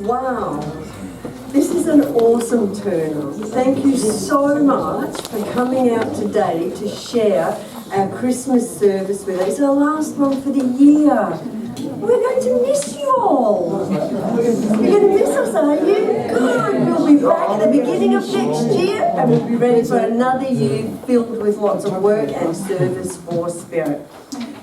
Wow, this is an awesome turn-up. Thank you so much for coming out today to share our Christmas service with us. It's our last one for the year. We're going to miss you all. You're going to miss us, are you? Good. We'll be back at the beginning of next year and we'll be ready for another year filled with lots of work and service for Spirit.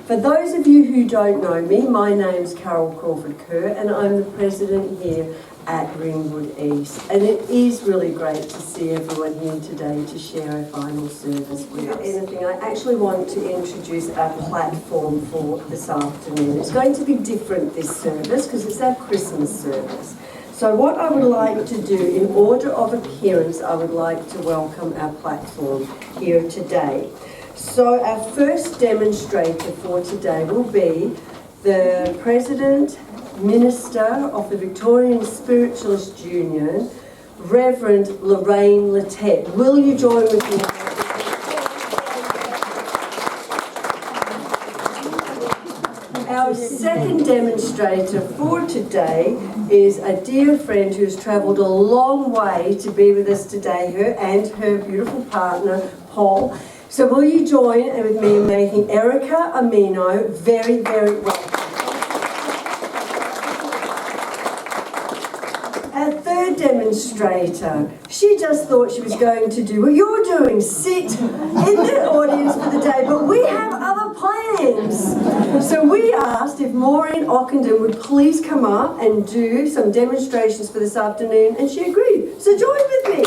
For those of you who don't know me, my name's Carol Crawford-Kerr and I'm the president here at Ringwood East. And it is really great to see everyone here today to share our final service with us. Anything, I actually want to introduce our platform for this afternoon. It's going to be different this service because it's our Christmas service. So what I would like to do, in order of appearance, I would like to welcome our platform here today. So our first demonstrator for today will be the President Minister of the Victorian Spiritualist Union, Reverend Lorraine. Will you join with me? Our second demonstrator for today is a dear friend who's travelled a long way to be with us today, her and her beautiful partner, Paul. So will you join with me in making Erica Aimino very, very welcome. Our third demonstrator, she just thought she was going to do what you're doing, sit in the audience for the day, but we have other plans. So we asked if Maureen Ockenden would please come up and do some demonstrations for this afternoon, and she agreed. So join with me.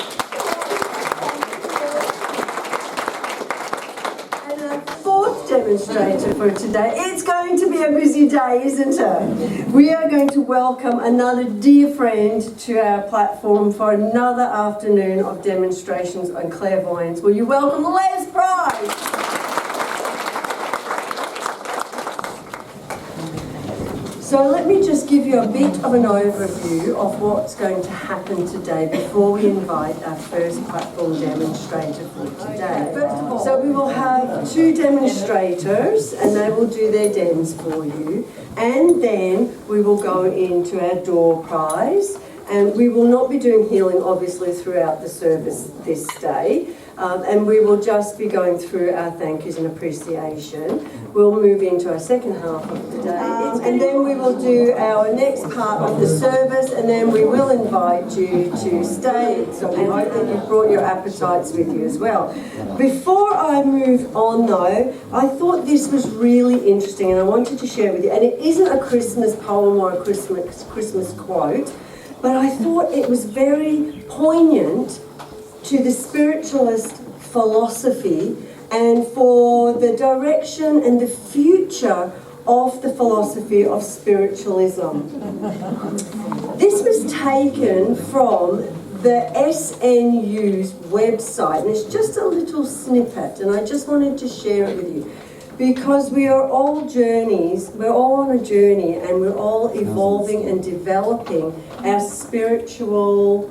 Demonstrator for today. It's going to be a busy day, isn't it? We are going to welcome another dear friend to our platform for another afternoon of demonstrations on clairvoyance. Will you welcome Les Price? So let me just give you a bit of an overview of what's going to happen today before we invite our first platform demonstrator for today. First of all, so we will have two demonstrators and they will do their dems for you, and then we will go into our door prize, and we will not be doing healing obviously throughout the service this day. And we will just be going through our thank yous and appreciation. We'll move into our second half of the day, and then we will do our next part of the service, and then we will invite you to stay. So we hope that you've brought your appetites with you as well. Before I move on though, I thought this was really interesting and I wanted to share with you, and it isn't a Christmas poem or a Christmas quote, but I thought it was very poignant to the spiritualist philosophy and for the direction and the future of the philosophy of spiritualism. This was taken from the SNU's website, and it's just a little snippet, and I just wanted to share it with you because we are all journeys, we're all on a journey, and we're all evolving and developing our spiritual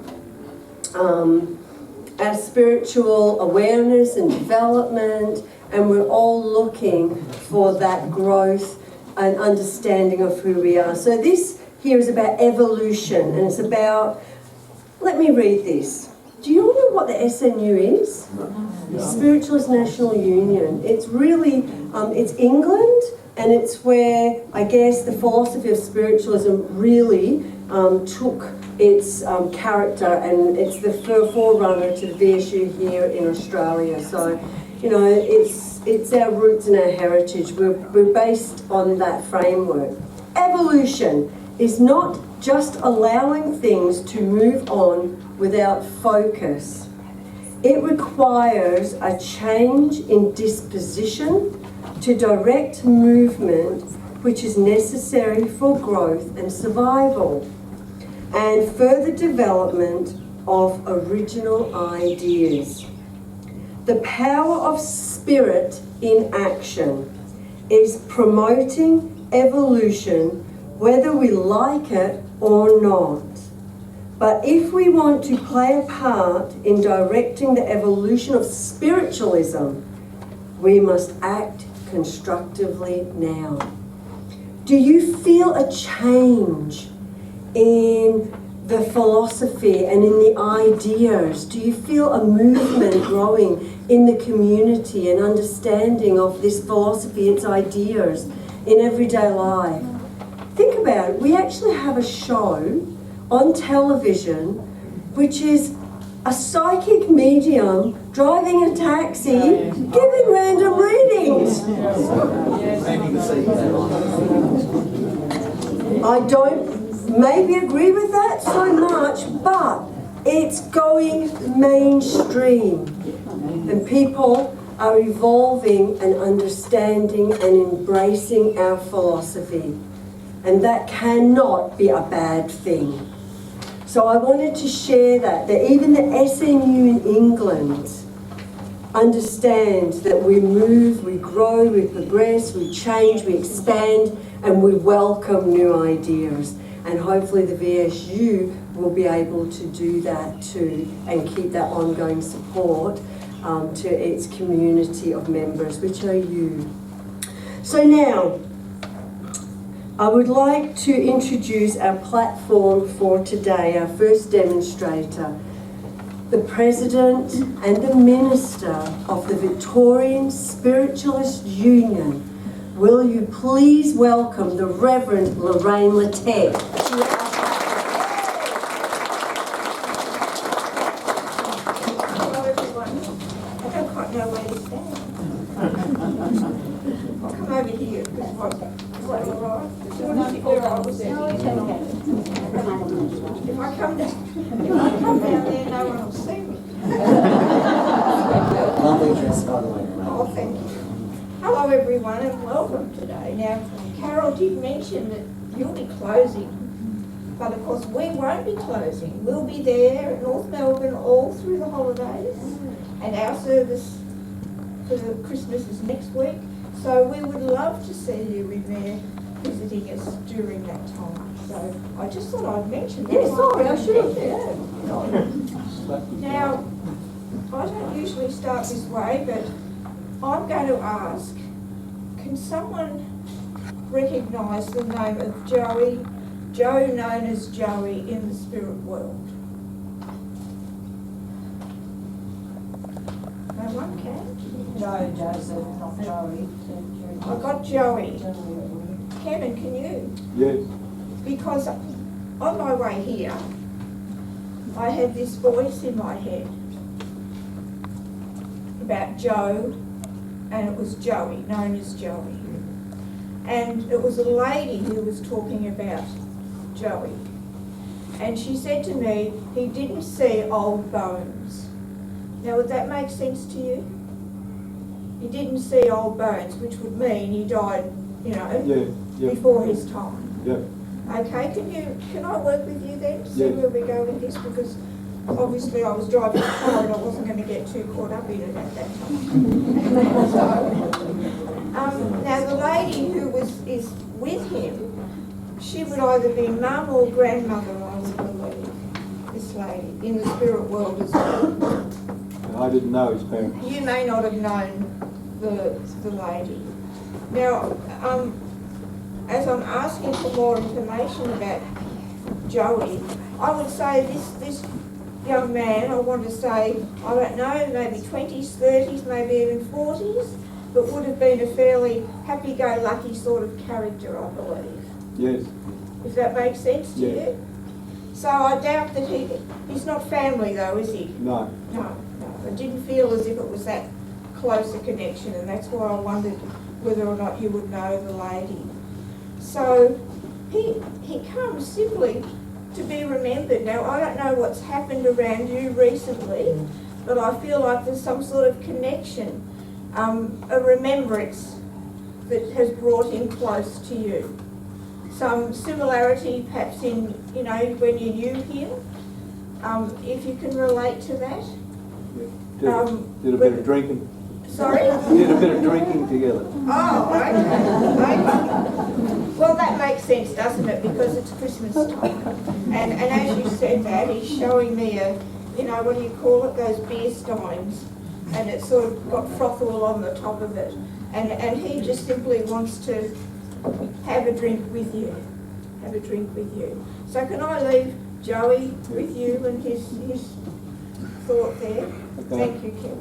awareness and development, and we're all looking for that growth and understanding of who we are. So this here is about evolution, and it's about, let me read this. Do you all know what the SNU is? Spiritualist National Union. It's really, it's England, and it's where, I guess, the philosophy of spiritualism really took its character, and it's the forerunner to the VSU here in Australia. So, you know, it's our roots and our heritage. We're based on that framework. Evolution is not just allowing things to move on without focus. It requires a change in disposition to direct movement, which is necessary for growth and survival, and further development of original ideas. The power of spirit in action is promoting evolution, whether we like it or not. But if we want to play a part in directing the evolution of spiritualism, we must act constructively now. Do you feel a change in the philosophy and in the ideas? Do you feel a movement growing in the community and understanding of this philosophy, its ideas in everyday life? Think about it. We actually have a show on television which is a psychic medium driving a taxi, giving random readings. I don't maybe agree with that so much, but it's going mainstream. And people are evolving and understanding and embracing our philosophy. And that cannot be a bad thing. So I wanted to share that even the SNU in England understands that we move, we grow, we progress, we change, we expand, and we welcome new ideas. And hopefully the VSU will be able to do that too and keep that ongoing support to its community of members, which are you. So now, I would like to introduce our platform for today, our first demonstrator, the President and the Minister of the Victorian Spiritualist Union. Will you please welcome the Reverend Lorraine Lettet to our Hello everyone. I don't quite know where to stand. I'll come over here because is that all right? Do you want to sit where I was sitting? If I come down there, no one will see me. Lovely dress, by the way. Oh, thank you. Hello everyone and welcome today. Now, Carol did mention that you'll be closing, but of course we won't be closing. We'll be there at North Melbourne all through the holidays, and our service for the Christmas is next week. So we would love to see you in there visiting us during that time. So I just thought I'd mention that. Yeah, sorry, I should have. Yeah. Now, I don't usually start this way, but I'm going to ask, can someone recognise the name of Joe known as Joey in the spirit world? No one can? Joseph, not Joey. I got Joey. Kevin, can you? Yes. Because on my way here, I had this voice in my head about Joe, and it was Joey, known as Joey. And it was a lady who was talking about Joey. And she said to me, he didn't see old bones. Now, would that make sense to you? He didn't see old bones, which would mean he died, before his time. Yeah. Okay, can I work with you then to see Yes. where we go with this? Because obviously I was driving a car and I wasn't going to get too caught up in it at that time. Now the lady who is with him, she would either be mum or grandmother, I would believe, this lady, in the spirit world as well. And I didn't know his parents. You may not have known the lady. Now, as I'm asking for more information about Joey, I would say this young man, I want to say, I don't know, maybe 20s, 30s, maybe even 40s, but would have been a fairly happy-go-lucky sort of character, I believe. Yes. If that makes sense to you? So I doubt that he's not family though, is he? No. No. I didn't feel as if it was that close a connection, and that's why I wondered whether or not you would know the lady. So he comes simply to be remembered. Now, I don't know what's happened around you recently, but I feel like there's some sort of connection, a remembrance that has brought him close to you. Some similarity perhaps in, when you knew him, if you can relate to that. Did a bit of drinking. Sorry? Did a bit of drinking together. Oh, okay. Well, that makes sense, doesn't it? Because it's Christmas time. And as you said that, he's showing me what do you call it? Those beer steins. And it's sort of got froth all on the top of it. And he just simply wants to have a drink with you. So can I leave Joey with you and his thought there. Okay. Thank you, Kim.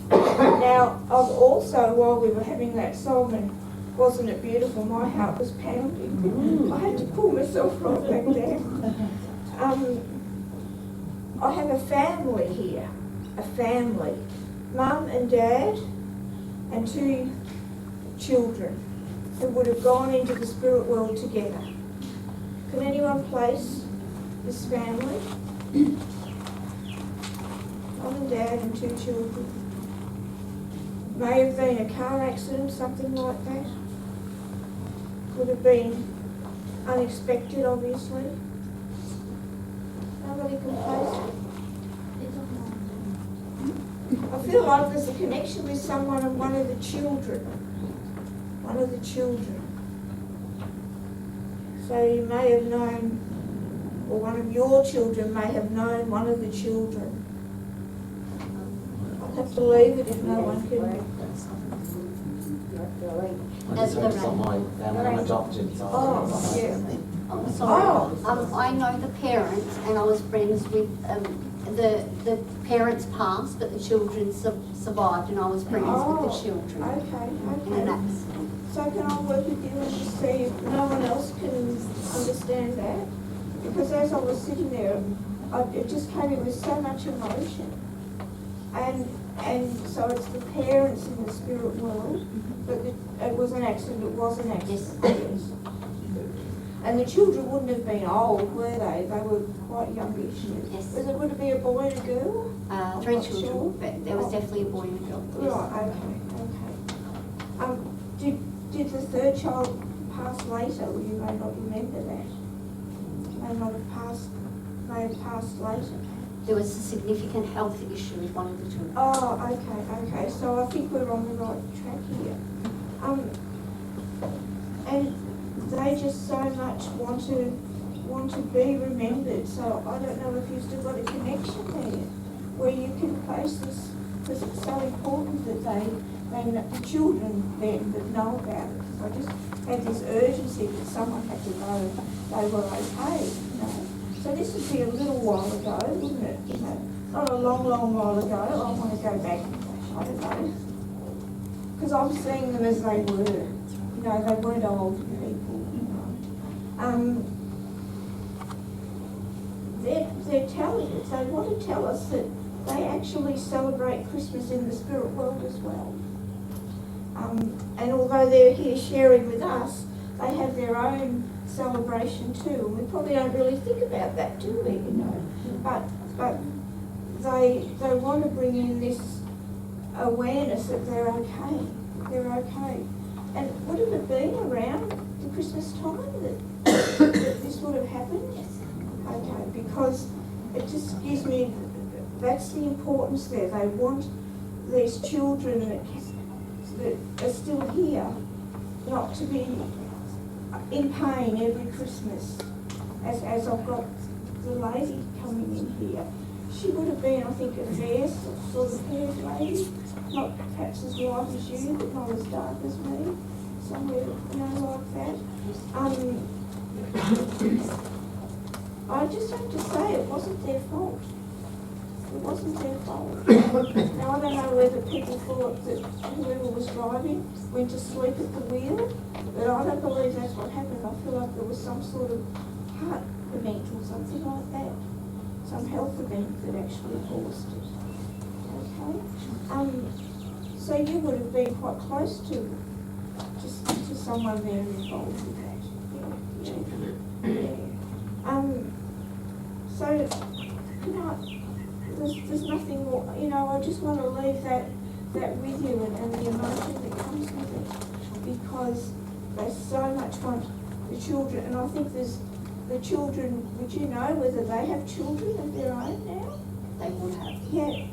Now, I've also, while we were having that song, and wasn't it beautiful, my heart was pounding. I had to pull myself right back down. I have a family here, a family. Mum and Dad and 2 children who would have gone into the spirit world together. Can anyone place this family? Mum and Dad and 2 children. May have been a car accident, something like that. Could have been unexpected, obviously. Nobody can place it. I feel like there's a connection with someone and one of the children. One of the children. So you may have known, or one of your children may have known one of the children. I'll have to leave it if no one can. I just hope it's not my family, I'm adopted. So Oh, yeah. Oh, sorry. Oh. I know the parents, and I was friends with the parents passed, but the children survived, and I was friends with the children in an Okay. accident. So can I work with you and just see if no one else can understand that? Because as I was sitting there, it just came in with so much emotion. And so it's the parents in the spirit world, but it was an accident, it was an accident. Yes. And the children wouldn't have been old, were they? They were quite youngish. Yes. Would it be a boy and a girl? 3 not children, sure. but there was definitely a boy and a girl. Yes. Right, okay. Did the 3rd child pass later? Well, you may not remember that. May have passed later. There was a significant health issue with one of the children. Oh, okay. So I think we're on the right track here. And they just so much want to be remembered. So I don't know if you've still got a connection there where you can place this, because it's so important that the children then that know about it. I just had this urgency that someone had to know they were okay, you know. So this would be a little while ago, wouldn't it? You know, not a long, long while ago. I want to go back, I don't know. Because I'm seeing them as they were. You know, they weren't old people, you know. They're telling us, they want to tell us that they actually celebrate Christmas in the spirit world as well. And although they're here sharing with us, they have their own celebration too. And we probably don't really think about that, do we? You know, but they want to bring in this awareness that they're okay. They're okay. And would it have been around the Christmas time that this would have happened? Yes. Okay, because it just gives me, that's the importance there. They want these children that are still here not to be in pain every Christmas. As I've got the lady coming in here, she would have been, I think, a fair sort of haired lady, not perhaps as white as you, but not as dark as me, somewhere, you know, like that. I just have to say it wasn't their fault. It wasn't their fault. Now, I don't know whether people thought that whoever was driving went to sleep at the wheel, but I don't believe that's what happened. I feel like there was some sort of heart event or something like that. Some health event that actually caused it. Okay? So you would have been quite close to someone there involved with that. Yeah. So, you know, there's nothing more, you know, I just want to leave that with you and the emotion that comes with it, because they so much want the children, and I think there's the children, would you know whether they have children of their own now? They would have. Yeah.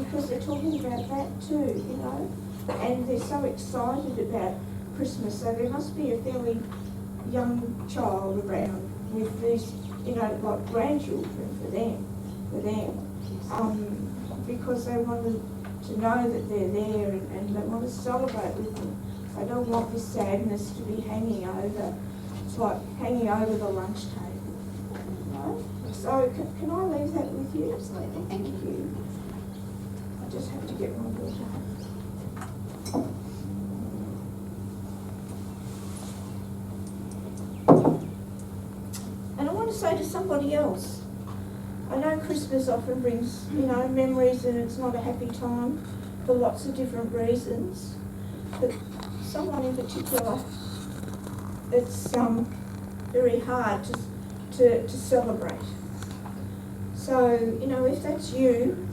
Because they're talking about that too, you know, and they're so excited about Christmas, so there must be a fairly young child around with these, you know, like grandchildren for them, because they want to know that they're there and they want to celebrate with them. They don't want this sadness to be hanging over. It's like hanging over the lunch table. know. So can I leave that with you? Absolutely, thank you. I just have to get my water. And I want to say to somebody else, I know Christmas often brings, memories, and it's not a happy time for lots of different reasons. But someone in particular, it's very hard to celebrate. So, if that's you,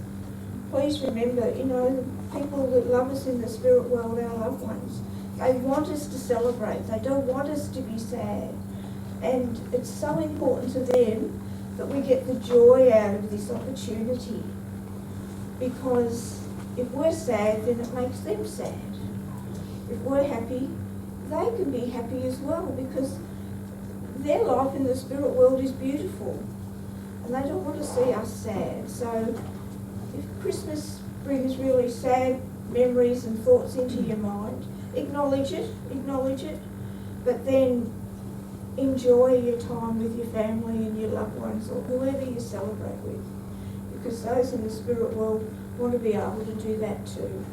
please remember, the people that love us in the spirit world, our loved ones, they want us to celebrate. They don't want us to be sad. And it's so important to them that we get the joy out of this opportunity. Because if we're sad, then it makes them sad. If we're happy, they can be happy as well, because their life in the spirit world is beautiful. And they don't want to see us sad. So if Christmas brings really sad memories and thoughts into your mind, acknowledge it, but then enjoy your time with your family and your loved ones, or whoever you celebrate with, because those in the spirit world want to be able to do that too.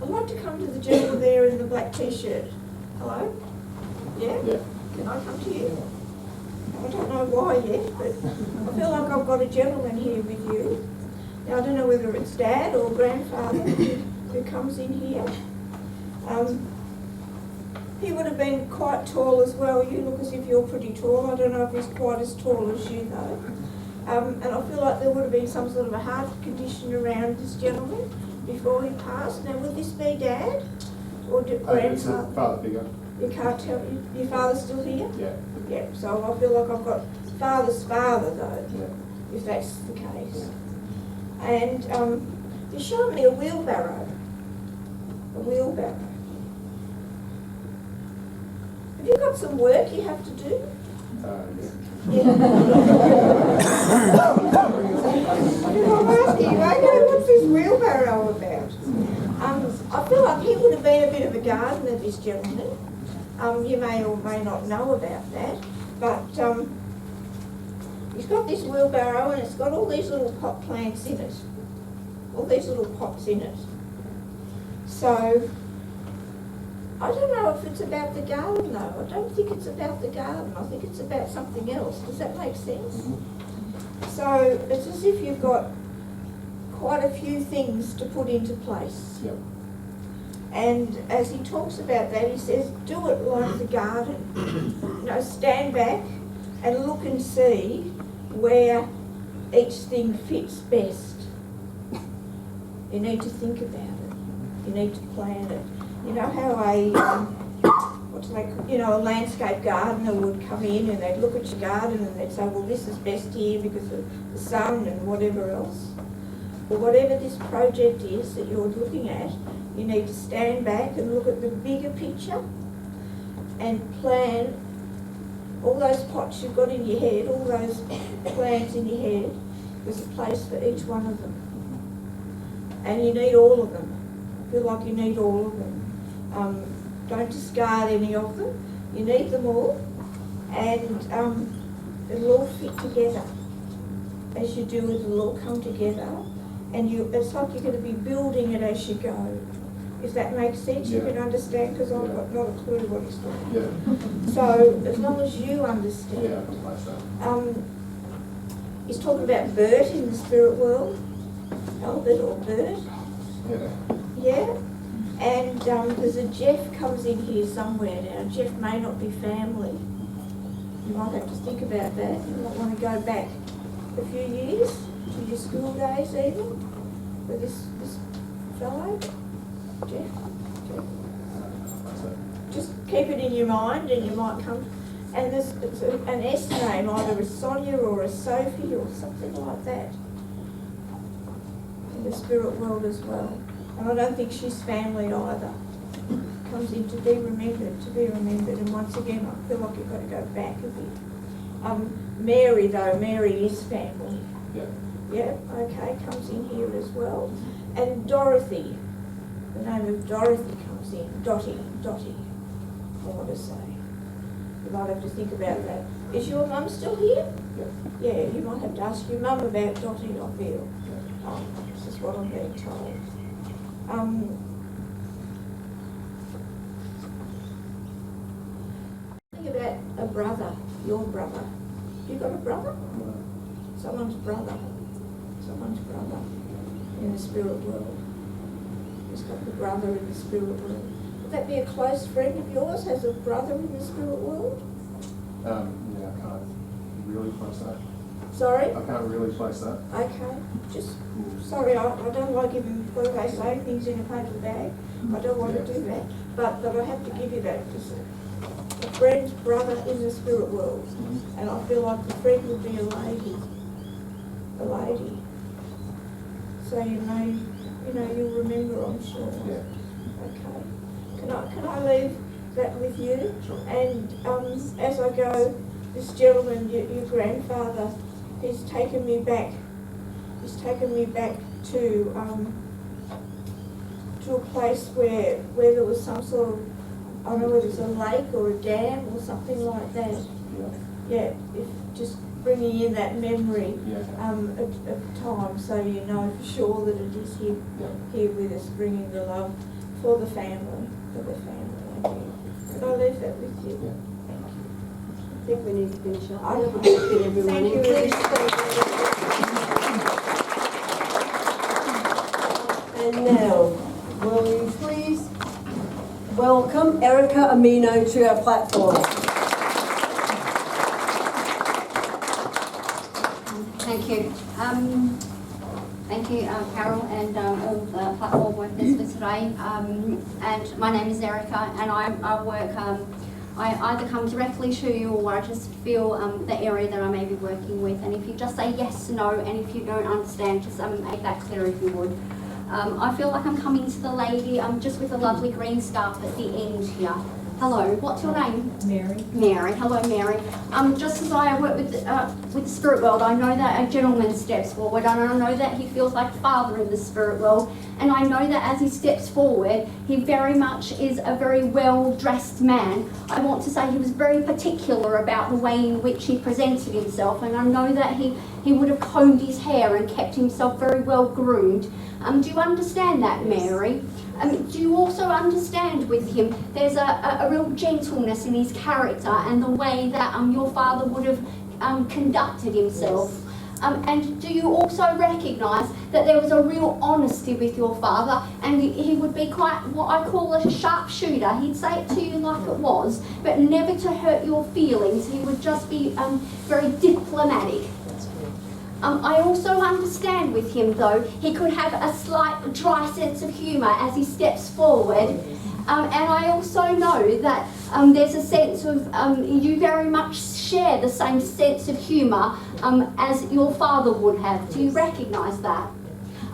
I'd like to come to the gentleman there in the black t-shirt. Hello? Yeah? Yeah. Can I come to you? I don't know why yet, but I feel like I've got a gentleman here with you. Now, I don't know whether it's dad or grandfather who comes in here. He would have been quite tall as well. You look as if you're pretty tall. I don't know if he's quite as tall as you, though. And I feel like there would have been some sort of a heart condition around this gentleman before he passed. Now, would this be dad or It's a grandfather? father figure. You can't tell. Your father's still here? Yeah. Yeah, so I feel like I've got father's father, though, Yeah. if that's the case. And you showed me a wheelbarrow. A wheelbarrow. Have you got some work you have to do? Yeah. Yeah. I'm asking you, okay, what's this wheelbarrow about? I feel like he would have been a bit of a gardener, this gentleman. You may or may not know about that, but he's got this wheelbarrow and it's got all these little pot plants in it. All these little pots in it. So, I don't know if it's about the garden though. I don't think it's about the garden. I think it's about something else. Does that make sense? Mm-hmm. So, it's as if you've got quite a few things to put into place. Yep. And as he talks about that, he says, do it like the garden. Stand back and look and see where each thing fits best. You need to think about it. You need to plan it. You know how a landscape gardener would come in and they'd look at your garden and they'd say, well, this is best here because of the sun and whatever else. Or whatever this project is that you're looking at, you need to stand back and look at the bigger picture and plan all those pots you've got in your head, all those plants in your head. There's a place for each one of them. And you need all of them. I feel like you need all of them. Don't discard any of them. You need them all. And it'll all fit together. As you do it, it'll all come together. And it's like you're going to be building it as you go. If that makes sense, Yeah. you can understand, because I've got not a clue what he's talking about. Yeah. So, as long as you understand. Yeah, like that. He's talking about Bert in the spirit world. Albert or Bert. Yeah. Yeah. And there's a Jeff comes in here somewhere now. Jeff may not be family. You might have to think about that. You might want to go back a few years to your school days even with this fellow. Jeff. Just keep it in your mind and you might come. And there's an S name, either a Sonia or a Sophie or something like that in the spirit world as well. And I don't think she's family either. Comes in to be remembered. And once again, I feel like you've got to go back a bit. Mary though, Mary is family. Yeah. Yeah, okay, comes in here as well. And Dorothy, the name of Dorothy comes in. Dotty, I want to say. You might have to think about that. Is your mum still here? Yes. Yeah, you might have to ask your mum about Dotty, I feel. This is what I'm being told. Think about a brother, your brother. You got a brother? Someone's brother. Someone's brother in the spirit world. He's got the brother in the spirit world. Would that be a close friend of yours? Has a brother in the spirit world? Yeah, I can't really place that. Sorry? I can't really place that. Okay, just, sorry, I don't like giving, what they say, things in a paper bag. I don't want to do that. But I have to give you that, because a friend's brother in the spirit world. And I feel like the friend would be a lady. A lady. So you'll remember, I'm sure. Yeah. Okay. Can I leave that with you? Sure. And as I go, this gentleman, your grandfather, he's taken me back. He's taken me back to a place where there was some sort of, I don't know whether it's a lake or a dam or something like that. Yeah. Yeah, just bringing in that memory Yeah. of time, so you know for sure that it is him here with us, bringing the love for the family, Can I leave that with you? Yeah. I think we need to finish up. I- Get everyone Thank in. you, Please. And now, will you please welcome Erica Aimino to our platform. Thank you. Thank you, Carol, and all the platform workers for today. And my name is Erica, and I work. I either come directly to you, or I just feel the area that I may be working with. And if you just say yes, no, and if you don't understand, just make that clear if you would. I feel like I'm coming to the lady just with a lovely green scarf at the end here. Hello, what's your name? Mary. Mary. Hello, Mary. Just as I work with the spirit world, I know that a gentleman steps forward, and I know that he feels like father in the spirit world, and I know that as he steps forward, he very much is a very well-dressed man. I want to say he was very particular about the way in which he presented himself, and I know that he would have combed his hair and kept himself very well groomed. Do you understand that, Mary? Do you also understand with him there's a real gentleness in his character and the way that your father would have conducted himself? And do you also recognise that there was a real honesty with your father, and he would be quite what I call a sharpshooter? He'd say it to you like it was, but never to hurt your feelings. He would just be very diplomatic. I also understand with him, though, he could have a slight dry sense of humour as he steps forward. And I also know that there's a sense of, you very much share the same sense of humour as your father would have. Do you recognise that?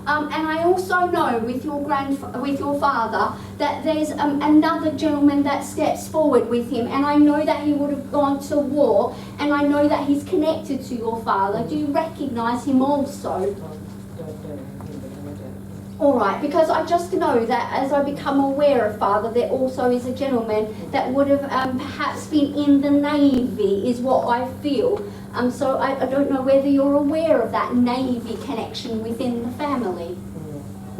And I also know with your father that there's another gentleman that steps forward with him, and I know that he would have gone to war, and I know that he's connected to your father. Do you recognise him also? All right, because I just know that as I become aware of father, there also is a gentleman that would have perhaps been in the Navy, is what I feel. So I don't know whether you're aware of that Navy connection within the family.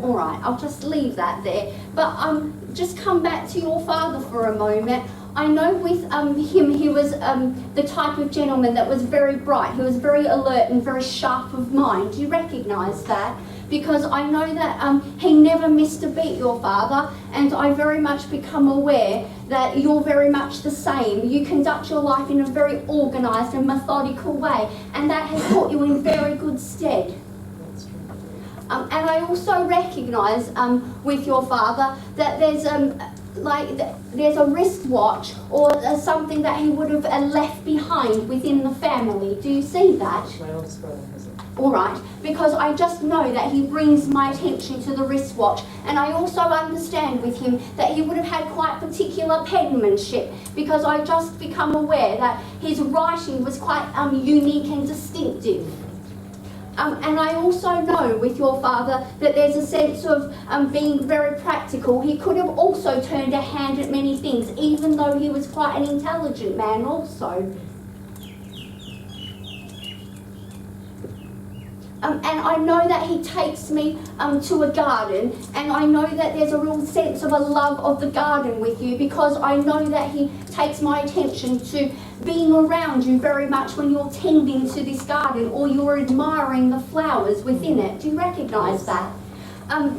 All right, I'll just leave that there. But just come back to your father for a moment. I know with him, he was the type of gentleman that was very bright. He was very alert and very sharp of mind. Do you recognise that? Because I know that he never missed a beat, your father, and I very much become aware that you're very much the same. You conduct your life in a very organised and methodical way, and that has put you in very good stead. And I also recognise with your father that there's there's a wristwatch or something that he would have left behind within the family. Do you see that? My oldest brother has it. All right, because I just know that he brings my attention to the wristwatch, and I also understand with him that he would have had quite particular penmanship, because I just become aware that his writing was quite unique and distinctive. And I also know with your father that there's a sense of being very practical. He could have also turned a hand at many things, even though he was quite an intelligent man also. And I know that he takes me to a garden, and I know that there's a real sense of a love of the garden with you, because I know that he takes my attention to being around you very much when you're tending to this garden or you're admiring the flowers within it. Do you recognise that?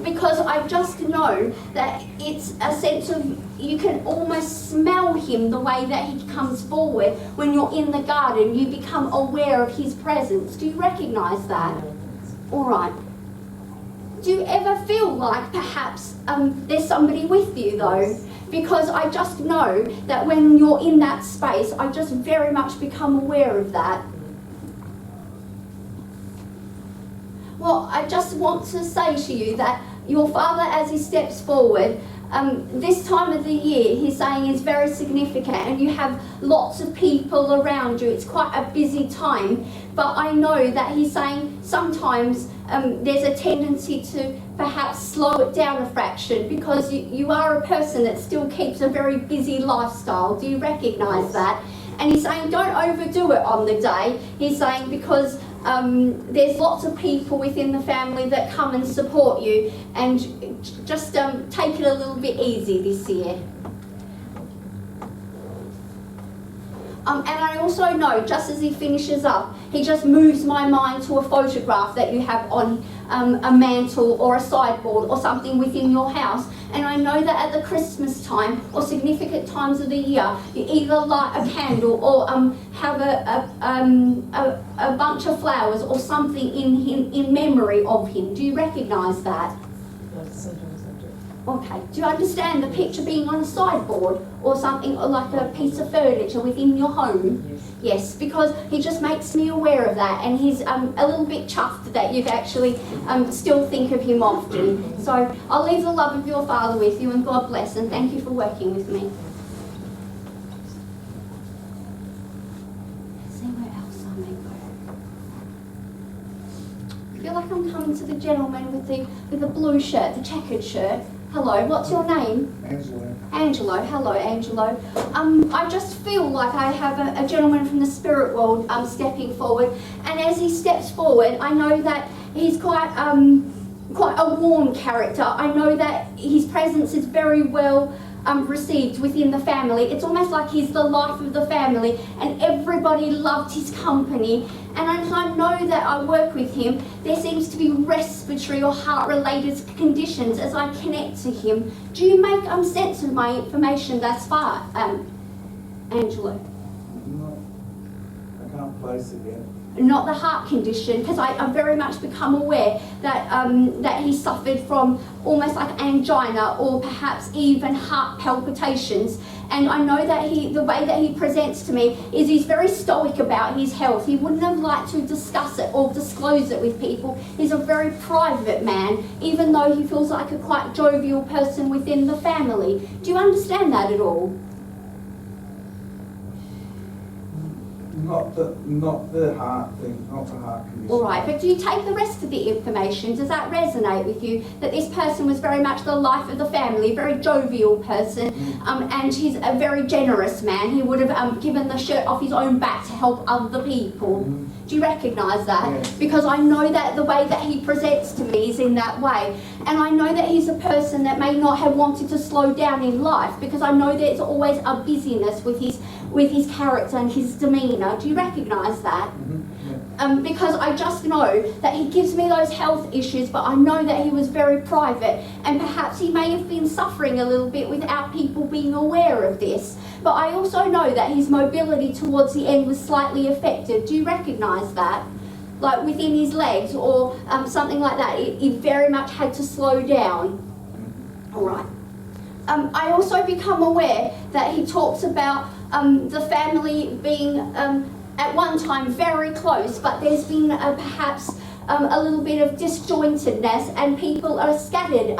Because I just know that it's a sense of, you can almost smell him the way that he comes forward. When you're in the garden, you become aware of his presence. Do you recognise that? All right. Do you ever feel like perhaps there's somebody with you though? Because I just know that when you're in that space, I just very much become aware of that. Well, I just want to say to you that your father, as he steps forward, this time of the year, he's saying, is very significant, and you have lots of people around you. It's quite a busy time, but I know that he's saying sometimes there's a tendency to perhaps slow it down a fraction, because you are a person that still keeps a very busy lifestyle. Do you recognise that? And he's saying don't overdo it on the day. He's saying because there's lots of people within the family that come and support you, and just take it a little bit easy this year. And I also know, just as he finishes up, he just moves my mind to a photograph that you have on a mantle or a sideboard or something within your house. And I know that at the Christmas time or significant times of the year, you either light a candle or have a bunch of flowers or something in memory of him. Do you recognise that? Okay. Do you understand the picture being on a sideboard or something, or like a piece of furniture within your home? Yes, because he just makes me aware of that, and he's a little bit chuffed that you actually still think of him often. So I'll leave the love of your father with you, and God bless, and thank you for working with me. Let's see where else I may go. I feel like I'm coming to the gentleman with the blue shirt, the checkered shirt. Hello, what's your name? Angelo. Angelo, hello Angelo. I just feel like I have a gentleman from the spirit world stepping forward, and as he steps forward, I know that he's quite a warm character. I know that his presence is very well received within the family. It's almost like he's the life of the family, and everybody loved his company. And as I know that I work with him, there seems to be respiratory or heart-related conditions as I connect to him. Do you make sense of my information thus far, Angelo? No, I can't place it yet. Not the heart condition, because I very much become aware that that he suffered from almost like angina or perhaps even heart palpitations. And I know that the way that he presents to me is he's very stoic about his health. He wouldn't have liked to discuss it or disclose it with people. He's a very private man, even though he feels like a quite jovial person within the family. Do you understand that at all? Not the heart thing, not the heart condition. All right, but do you take the rest of the information? Does that resonate with you? That this person was very much the life of the family, very jovial person, and he's a very generous man. He would have given the shirt off his own back to help other people. Do you recognise that? Yes. Because I know that the way that he presents to me is in that way. And I know that he's a person that may not have wanted to slow down in life, because I know there's always a busyness with his character and his demeanour. Do you recognise that? Because I just know that he gives me those health issues, but I know that he was very private, and perhaps he may have been suffering a little bit without people being aware of this. But I also know that his mobility towards the end was slightly affected. Do you recognise that? Like within his legs or something like that, he very much had to slow down. All right. I also become aware that he talks about the family being at one time very close, but there's been perhaps a little bit of disjointedness, and people are scattered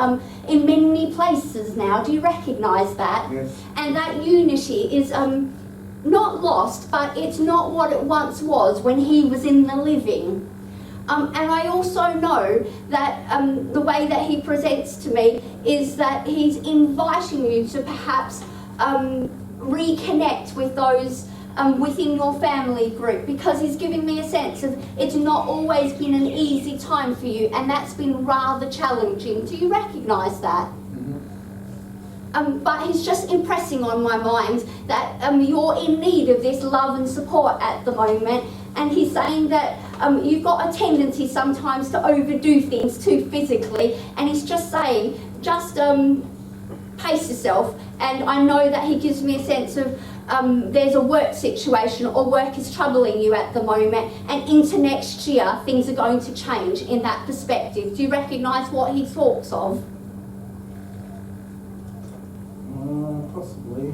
in many places now. Do you recognise that? Yes. And that unity is not lost, but it's not what it once was when he was in the living. And I also know that the way that he presents to me is that he's inviting you to perhaps reconnect with those within your family group, because he's giving me a sense of it's not always been an easy time for you, and that's been rather challenging. Do you recognise that? But he's just impressing on my mind that you're in need of this love and support at the moment, and he's saying that you've got a tendency sometimes to overdo things too physically, and he's just saying, just pace yourself. And I know that he gives me a sense of there's a work situation, or work is troubling you at the moment, and into next year things are going to change in that perspective. Do you recognise what he talks of? Possibly.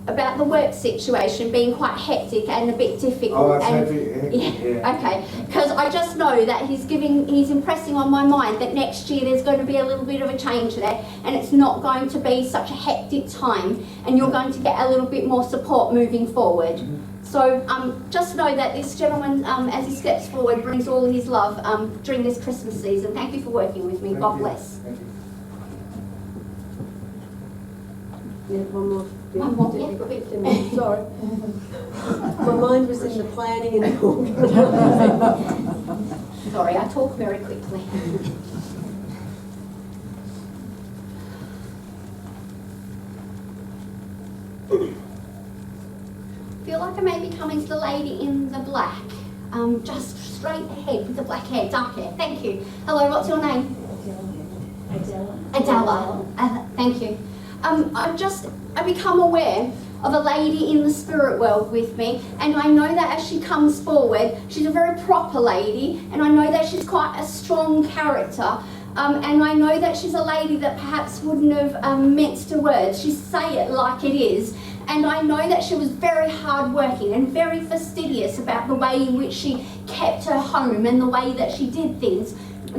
About the work situation being quite hectic and a bit difficult. Oh, that's and, heavy. yeah. Okay, because I just know that he's impressing on my mind that next year there's going to be a little bit of a change there, and it's not going to be such a hectic time, and you're going to get a little bit more support moving forward. So just know that this gentleman, as he steps forward, brings all his love during this Christmas season. Thank you for working with me. God bless. Thank you. Yeah, one more. One more, yeah, quick. Sorry. My mind was in the planning and organising. Sorry, I talk very quickly. Feel like I may be coming to the lady in the black. Just straight ahead with the black hair, dark hair. Thank you. Hello, what's your name? Adela. Thank you. I become aware of a lady in the spirit world with me, and I know that as she comes forward, she's a very proper lady, and I know that she's quite a strong character, and I know that she's a lady that perhaps wouldn't have minced her words. She say it like it is, and I know that she was very hardworking and very fastidious about the way in which she kept her home and the way that she did things.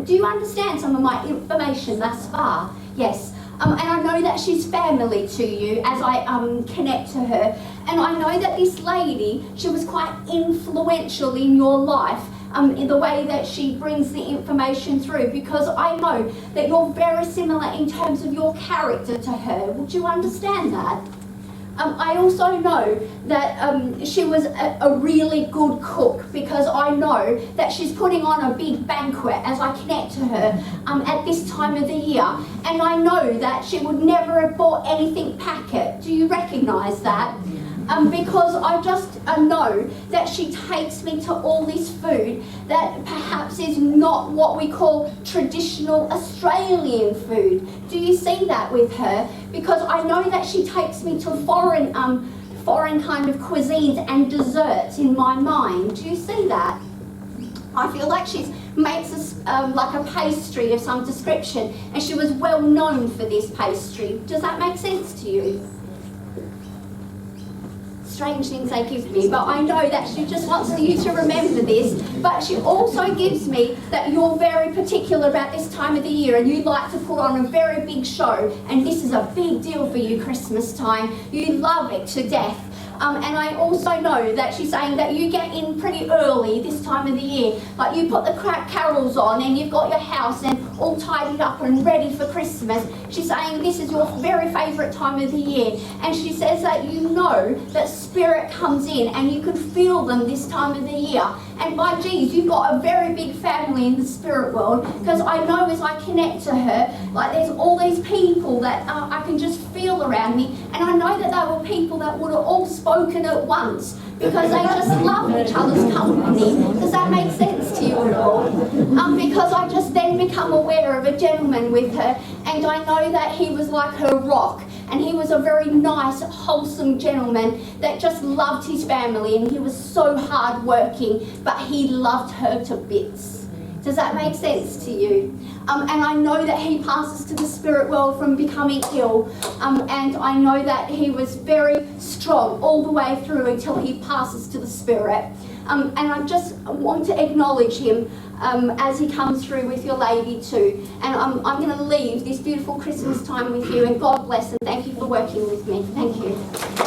Do you understand some of my information thus far? Yes. And I know that she's family to you as I connect to her. And I know that this lady, she was quite influential in your life in the way that she brings the information through, because I know that you're very similar in terms of your character to her. Would you understand that? I also know that she was a really good cook, because I know that she's putting on a big banquet as I connect to her at this time of the year, and I know that she would never have bought anything packet. Do you recognise that? Because I just know that she takes me to all this food that perhaps is not what we call traditional Australian food. Do you see that with her? Because I know that she takes me to foreign kind of cuisines and desserts in my mind. Do you see that? I feel like she makes us like a pastry of some description, and she was well known for this pastry. Does that make sense to you? Strange things they give me, but I know that she just wants you to remember this. But she also gives me that you're very particular about this time of the year, and you like to put on a very big show, and this is a big deal for you, Christmas time. You love it to death. And I also know that she's saying that you get in pretty early this time of the year. Like you put the carols on and you've got your house and all tidied up and ready for Christmas. She's saying this is your very favourite time of the year. And she says that you know that spirit comes in and you can feel them this time of the year. And by geez, you've got a very big family in the spirit world, because I know as I connect to her, like there's all these people that I can just feel around me, and I know that they were people that would have all spoken at once, because they just love each other's company. Does that make sense to you at all? Because I just then become aware of a gentleman with her, and I know that he was like her rock, and he was a very nice, wholesome gentleman that just loved his family, and he was so hard-working, but he loved her to bits. Does that make sense to you? And I know that he passes to the spirit world from becoming ill, and I know that he was very strong all the way through until he passes to the spirit. And I just want to acknowledge him as he comes through with your lady too. And I'm going to leave this beautiful Christmas time with you, and God bless, and thank you for working with me. Thank you.